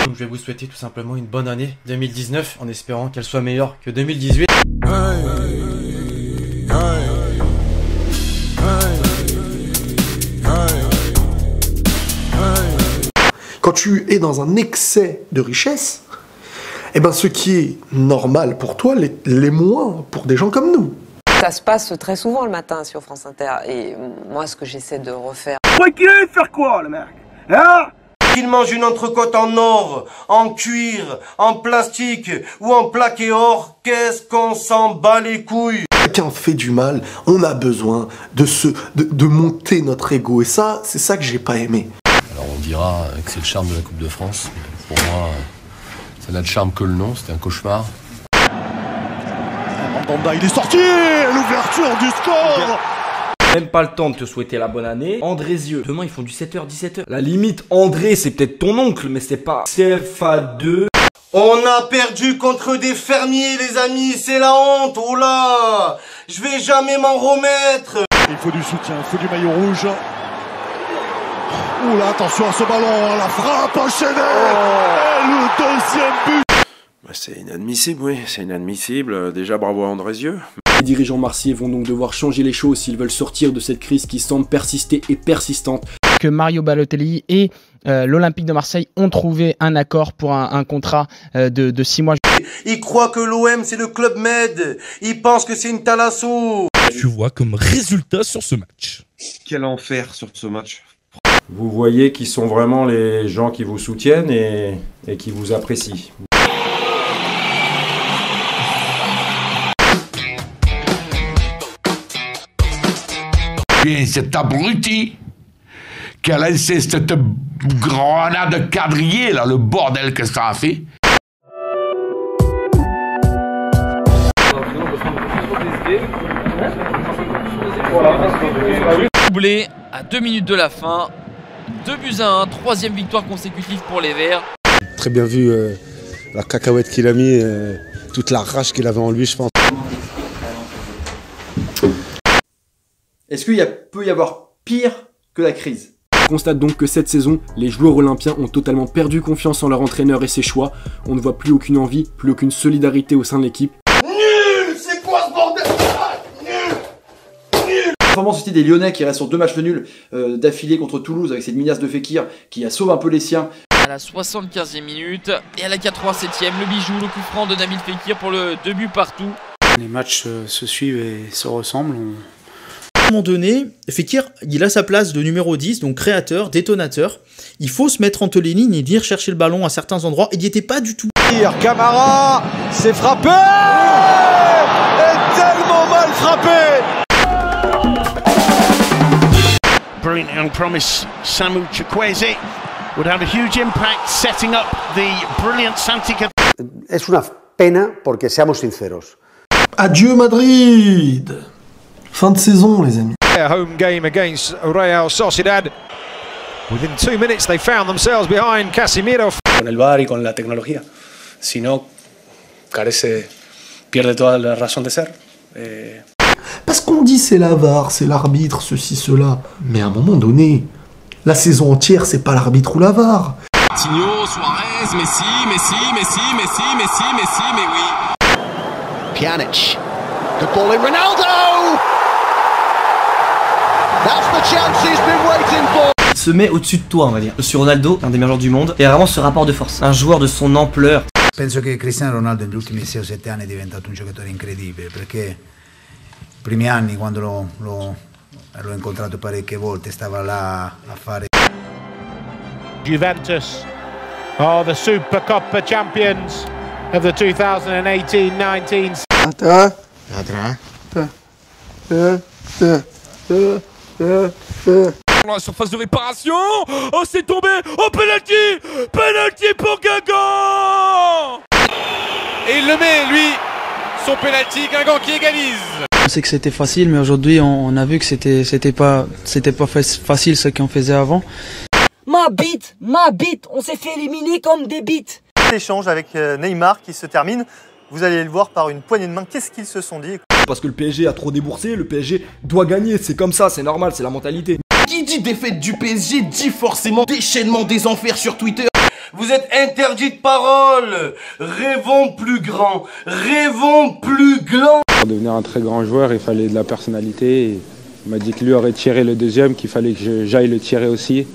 Donc je vais vous souhaiter tout simplement une bonne année 2019 en espérant qu'elle soit meilleure que 2018. Quand tu es dans un excès de richesse, eh ben ce qui est normal pour toi l'est moins pour des gens comme nous. Ça se passe très souvent le matin sur France Inter et moi ce que j'essaie de refaire. Ouais, qu'il allait faire quoi le mec hein? Qu'il mange une entrecôte en or, en cuir, en plastique ou en plaqué or, qu'est-ce qu'on s'en bat les couilles? Quelqu'un fait du mal, on a besoin de monter notre ego et ça, c'est ça que j'ai pas aimé. Alors on dira que c'est le charme de la Coupe de France. Pour moi, ça n'a de charme que le nom, c'était un cauchemar. Mandanda, il est sorti. L'ouverture du score. Même pas le temps de te souhaiter la bonne année. Andrézieux, demain ils font du 7h, 17h. La limite, André, c'est peut-être ton oncle, mais c'est pas CFA2. On a perdu contre des fermiers, les amis, c'est la honte, oh là! Je vais jamais m'en remettre! Il faut du soutien, il faut du maillot rouge. Oula, attention à ce ballon, la frappe enchaînée! Et le deuxième but! C'est inadmissible, oui, c'est inadmissible. Déjà, bravo à Andrézieux. Les dirigeants marseillais vont donc devoir changer les choses s'ils veulent sortir de cette crise qui semble persister et persistante. Que Mario Balotelli et l'Olympique de Marseille ont trouvé un accord pour un contrat de 6 mois. Ils croient que l'OM c'est le Club Med. Ils pensent que c'est une thalasso. Tu vois comme résultat sur ce match. Quel enfer sur ce match. Vous voyez qui sont vraiment les gens qui vous soutiennent et qui vous apprécient. Et cet abruti qui a laissé cette grenade quadrillée là, le bordel que ça a fait. Doublé à 2 minutes de la fin, 2-1, troisième victoire consécutive pour les Verts. Très bien vu la cacahuète qu'il a mis, toute la rage qu'il avait en lui, je pense. Est-ce qu'il peut y avoir pire que la crise? On constate donc que cette saison, les joueurs olympiens ont totalement perdu confiance en leur entraîneur et ses choix. On ne voit plus aucune envie, plus aucune solidarité au sein de l'équipe. Nul! C'est quoi ce bordel? Nul! Performance aussi des Lyonnais qui restent sur 2 matchs nuls d'affilée contre Toulouse avec cette minace de Fekir qui a sauvé un peu les siens. À la 75e minute et à la 87e, le bijou, le coup franc de Nabil Fekir pour le 2 buts partout. Les matchs se suivent et se ressemblent. À un moment donné, Fekir, il a sa place de numéro 10, donc créateur, détonateur. Il faut se mettre entre les lignes et venir chercher le ballon à certains endroits. Il n'y était pas du tout. Camara s'est frappé et tellement mal frappé. Brilliant young promise, Samu Chukwueze would have a huge impact setting up the brilliant Santi. Es una pena porque seamos sinceros. Adieu Madrid. Fin de saison, les amis. Home game against Real Sociedad. Within 2 minutes, they found themselves behind Casemiro. Con el VAR y con la tecnología. Si no, pierde toda la razón de ser. Parce qu'on dit c'est la VAR, c'est l'arbitre, ceci, cela. Mais à un moment donné, la saison entière, c'est pas l'arbitre ou la VAR. Coutinho, Suarez, Messi, mais oui. Pjanic. Good ball in Ronaldo. That's the chance he's been waiting for. Il se met au-dessus de toi, on va dire. Je suis Ronaldo, un des meilleurs joueurs du monde, et vraiment ce rapport de force. Un joueur de son ampleur. Penso che Cristiano Ronaldo negli ultimi 6 o 7 anni è diventato un giocatore incredibile, perché i primi anni quando l'ho incontrato parecchie volte stava là a fare. Juventus are the Supercoppa champions of the 2018-19. Dans la surface de réparation. Oh, c'est tombé. Oh, penalty. Penalty pour Guingamp. Et il le met, lui. Son penalty, Guingamp qui égalise. On sait que c'était facile, mais aujourd'hui on a vu que c'était pas facile ce qu'on faisait avant. Ma bite, on s'est fait éliminer comme des bites. L'échange avec Neymar qui se termine, vous allez le voir par une poignée de main. Qu'est-ce qu'ils se sont dit? Parce que le PSG a trop déboursé, le PSG doit gagner, c'est comme ça, c'est normal, c'est la mentalité. Qui dit défaite du PSG dit forcément déchaînement des enfers sur Twitter. Vous êtes interdit de parole. Rêvons plus grand. Rêvons plus grand. Pour devenir un très grand joueur, il fallait de la personnalité. Et il m'a dit que lui aurait tiré le deuxième, qu'il fallait que j'aille le tirer aussi.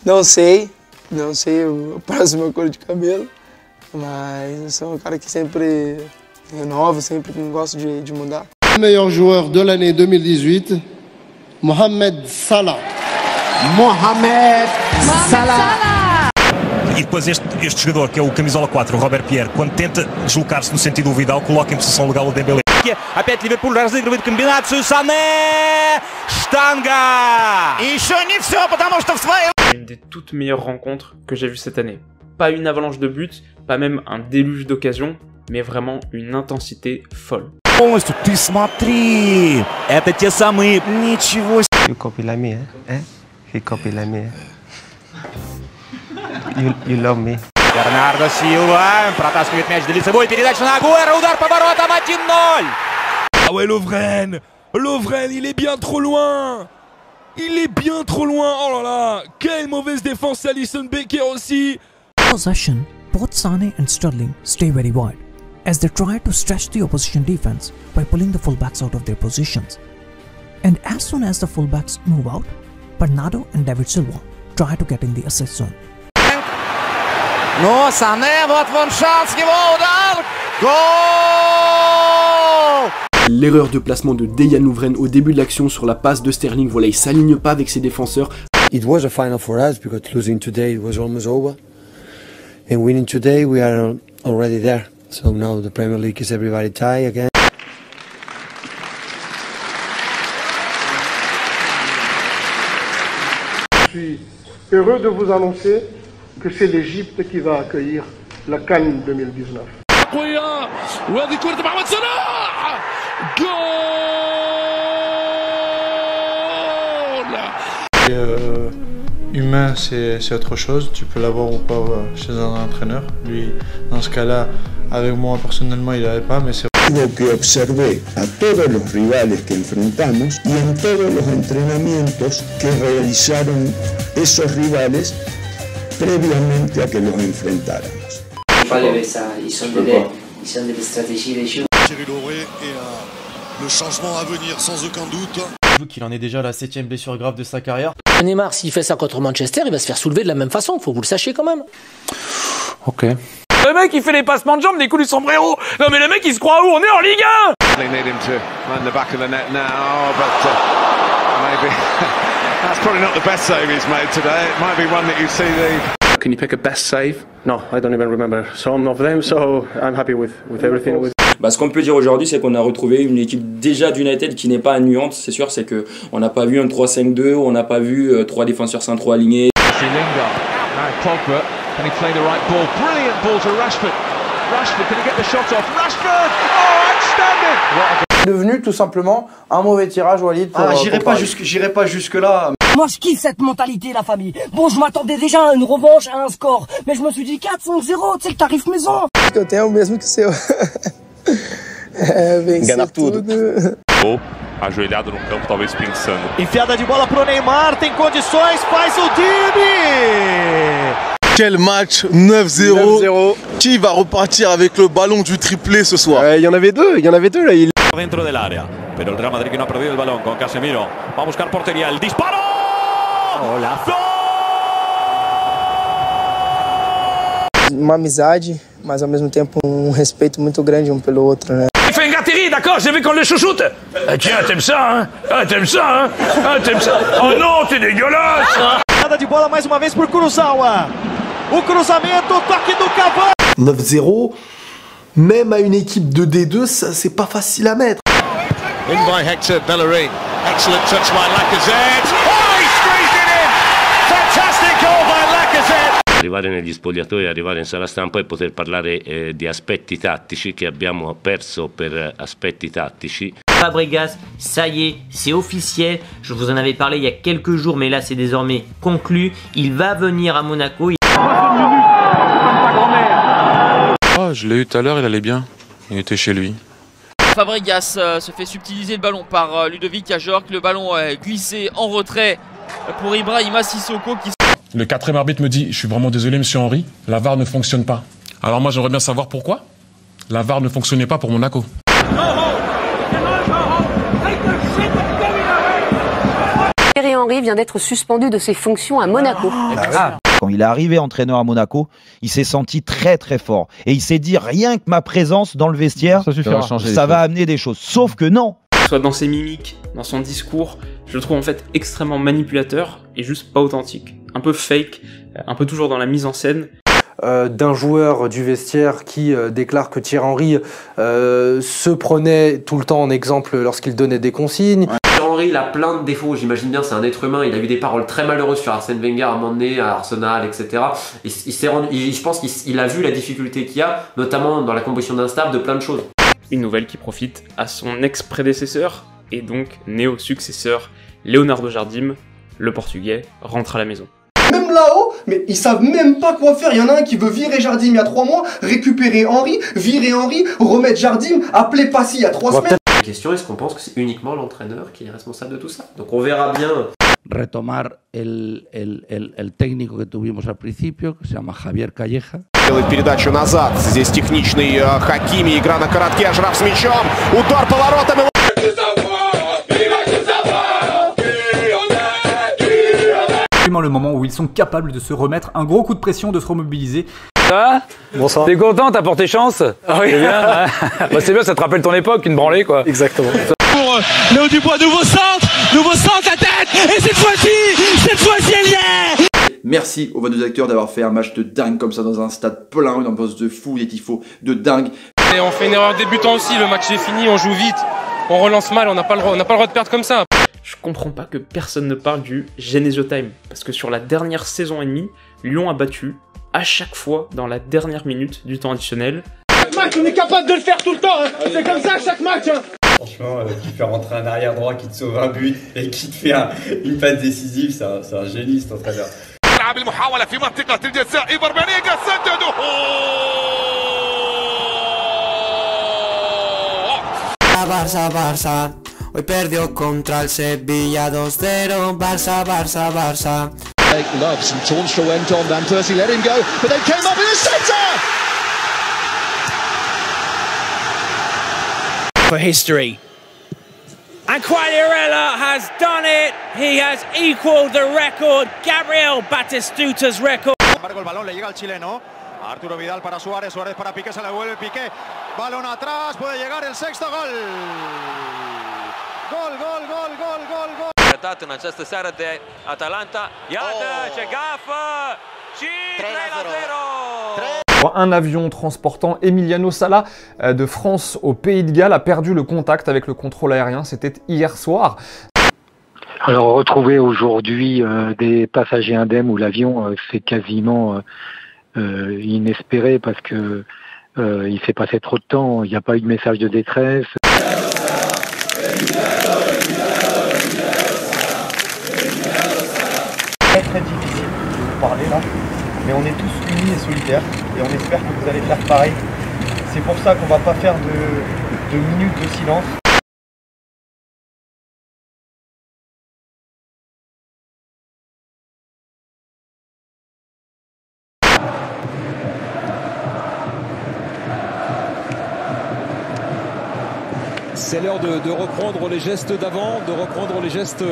Não sei o próximo cor de cabelo, mas eu sou um cara que sempre renovo, sempre gosto de mudar. Le meilleur joueur de l'année 2018, Mohamed Salah. Mohamed Salah! E depois este jogador, que é o camisola 4, o Robert Pierre, quando tenta deslocar-se no sentido do Vidal, coloca em posição legal o Dembélé. Опять Ливерпуль разыгрывает комбинацию. Сане! Штанга! И еще не все, потому что в своем... Une des toutes meilleures rencontres que j'ai vues cette année. Pas une avalanche de buts, pas même un déluge d'occasions, mais vraiment une intensité folle. Полностью. Ты смотри! Это те самые... Ничего себе! You copy like me, eh? He copy like me. You love me. Бернардо Силва протаскивает мяч до лицевой, передача на Агуэро, удар по воротам, 1-0! Ah ouais, Lovren, il est bien trop loin. Il est bien trop loin. Oh là là, quelle mauvaise défense, Alisson Becker aussi. Possession, both Sane and Sterling stay very wide as they try to stretch the opposition defense by pulling the fullbacks out of their positions. And as soon as the fullbacks move out, Bernardo and David Silva try to get in the assist zone. Ну, Сане, вот вон шанс, его удар! Гол! L'erreur de placement de Dejan Lovren au début de l'action sur la passe de Sterling, voilà, il s'aligne pas avec ses défenseurs. It was a final for us because losing today was almost over. And winning today, we are already there. So now the Premier League is everybody tie again. Je suis heureux de vous annoncer que c'est l'Égypte qui va accueillir la CAN 2019. وهذه كرة محمد صلاح جول. Humain, c'est autre chose. Tu peux l'avoir ou pas chez un entraîneur. Lui, dans ce cas-là, avec moi personnellement, il n'avait pas, mais c'est Tengo que observé a todos los rivales que enfrentamos y en todos los entrenamientos que realizaron esos rivales previamente a que los enfrentáramos. Ils sont des stratégies, les choses. Thierry Lauré et le changement à venir sans aucun doute. Vu qu'il en est déjà à la 7ème blessure grave de sa carrière. Neymar, s'il fait ça contre Manchester, il va se faire soulever de la même façon, faut que vous le sachiez quand même. Ok. Le mec il fait les passements de jambes, des coups du sombrero. Non mais le mec il se croit où? On est en Ligue 1. They need him to run the back of the net now, but maybe that's probably not the best save he's made today. It might be one that you see the... Can you pick a best save? No, I don't even remember some of them, so I'm happy with everything. Bah, ce qu'on peut dire aujourd'hui, c'est qu'on a retrouvé une équipe déjà d'United qui n'est pas annuante, c'est sûr, c'est que on n'a pas vu un 3-5-2, on n'a pas vu 3 défenseurs centraux alignés. Pogba, can he play the right ball? Brilliant ball to Rashford. Rashford, can he get the shot off? Rashford! Oh, outstanding! Devenu tout simplement un mauvais tirage, Walid. J'irai pas jusque là. Moi je kiffe cette mentalité, la famille. Bon, je m'attendais déjà à une revanche, à un score, mais je me suis dit 4-5-0, c'est le tarif maison. Eu tenho o mesmo que o seu. Vencer tudo. Ou ajoelhado no campo, talvez pensando. Enfiada de bola pro Neymar, tem condições, faz o drible. Quel match, 9-0. Qui va repartir avec le ballon du triplé ce soir? Il y en avait deux là. Dentro del área, pero el Real Madrid que no ha perdido el balón con Casemiro. Va a buscar portería, el disparo. Hola. Uma amizade, mas ao mesmo tempo respeito muito grande um pelo outro, né? Il fait une gâterie, d'accord, j'ai vu qu'on le chouchoute. Tiens, t'aimes ça, hein? Ah, t'aimes ça, hein? Ah, t'aimes ça. Oh non, t'es dégueulasse. Enfiada de bola mais uma vez por Kurosawa. O cruzamento, toque do Cavani. 9-0, même à une équipe de D2, ça c'est pas facile à mettre. In by Hector Bellerin. Excellent touch by Lacazette. Oh, he squeezed it in! Fantastic goal by Lacazette! Arrivare negli spogliatoi, arrivare in sala stampa e poter parlare di aspetti tattici che abbiamo perso per aspetti tattici. Fabregas, ça y est, c'est officiel. Je vous en avais parlé il y a quelques jours, mais là c'est désormais conclu. Il va venir à Monaco. Oh, je l'ai eu tout à l'heure, il allait bien. Il était chez lui. Fabregas se fait subtiliser le ballon par Ludovic Ajorc. Le ballon est glissé en retrait pour Ibrahima Sissoko qui... Le 4e arbitre me dit, je suis vraiment désolé monsieur Henry, la VAR ne fonctionne pas. Alors moi j'aimerais bien savoir pourquoi la VAR ne fonctionnait pas pour Monaco. Thierry Henry vient d'être suspendu de ses fonctions à Monaco. Quand il est arrivé entraîneur à Monaco, il s'est senti très très fort. Et il s'est dit, rien que ma présence dans le vestiaire, ça va amener des choses. Sauf que non. Soit dans ses mimiques, dans son discours, je le trouve en fait extrêmement manipulateur et juste pas authentique. Un peu fake, un peu toujours dans la mise en scène. D'un joueur du vestiaire qui déclare que Thierry Henry se prenait tout le temps en exemple lorsqu'il donnait des consignes. Thierry Henry, il a plein de défauts, j'imagine bien, c'est un être humain, il a eu des paroles très malheureuses sur Arsène Wenger à un moment donné, à Arsenal, etc. Et je pense qu'il a vu la difficulté qu'il y a, notamment dans la composition d'un staff, de plein de choses. Une nouvelle qui profite à son ex-prédécesseur, et donc néo-successeur, Leonardo Jardim, le Portugais, rentre à la maison. Même là-haut, mais ils savent même pas quoi faire. Il y en a un qui veut virer Jardim il y a 3 mois, récupérer Henry, virer Henry, remettre Jardim, appeler Passy il y a 3 semaines. La question, est-ce qu'on pense que c'est uniquement l'entraîneur qui est responsable de tout ça? Donc on verra bien. Retomar el técnico que tuvimos al principio, que se llama Javier Calleja. Делает передачу назад. Здесь техничный Хакими. Игра на коротке. Ашраф с мячом. Удар поворотом. Le moment où ils sont capables de se remettre un gros coup de pression, de se remobiliser. Ah, bonsoir. T'es content, t'as porté chance? Ah oui. C'est bien, hein. Bah, c'est bien, ça te rappelle ton époque, une branlée quoi. Exactement. Pour Léo Dubois, nouveau centre à tête. Et cette fois-ci, elle y est. Merci aux 22 acteurs d'avoir fait un match de dingue comme ça dans un stade plein, une ambiance de fou, des tifos de dingue. Et on fait une erreur débutant aussi, le match est fini, on joue vite, on relance mal, on n'a pas le droit de perdre comme ça. Je comprends pas que personne ne parle du Genesio Time, parce que sur la dernière saison et demie, Lyon a battu à chaque fois dans la dernière minute du temps additionnel. Chaque match, on est capable de le faire tout le temps, hein. C'est comme ça chaque match. Hein. Franchement, qui fait rentrer un arrière droit, qui te sauve un but et qui te fait une passe décisive, c'est un génie cet entraîneur. Barça, hoy perdió contra el Sevilla 2-0, Barça. Loves and Tornstra went on, Van Persie let him go, but they came up in the centre! For history. And Quagliarella has done it. He has equaled the record, Gabriel Batistuta's record. Sin embargo, el balón le llega al chileno. Arturo Vidal para Suárez, Suárez para Piqué, se la devuelve Piqué. Balón atrás, puede llegar el sexto gol. Gol. Arătat în această seară de Atalanta. Iată ce gafă! Și 3-0. Un avion transportant Emiliano Sala de France au Pays de Galles a perdu le contact avec le contrôle aérien, c'était hier soir. Alors retrouver aujourd'hui des passagers indemnes où l'avion c'est quasiment inespéré parce que il s'est passé trop de temps, il n'y a pas eu de message de détresse. Très difficile de vous parler là, mais on est tous unis et solidaires et on espère que vous allez faire pareil. C'est pour ça qu'on va pas faire de minutes de silence. C'est l'heure de reprendre les gestes d'avant, de reprendre les gestes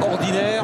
ordinaires.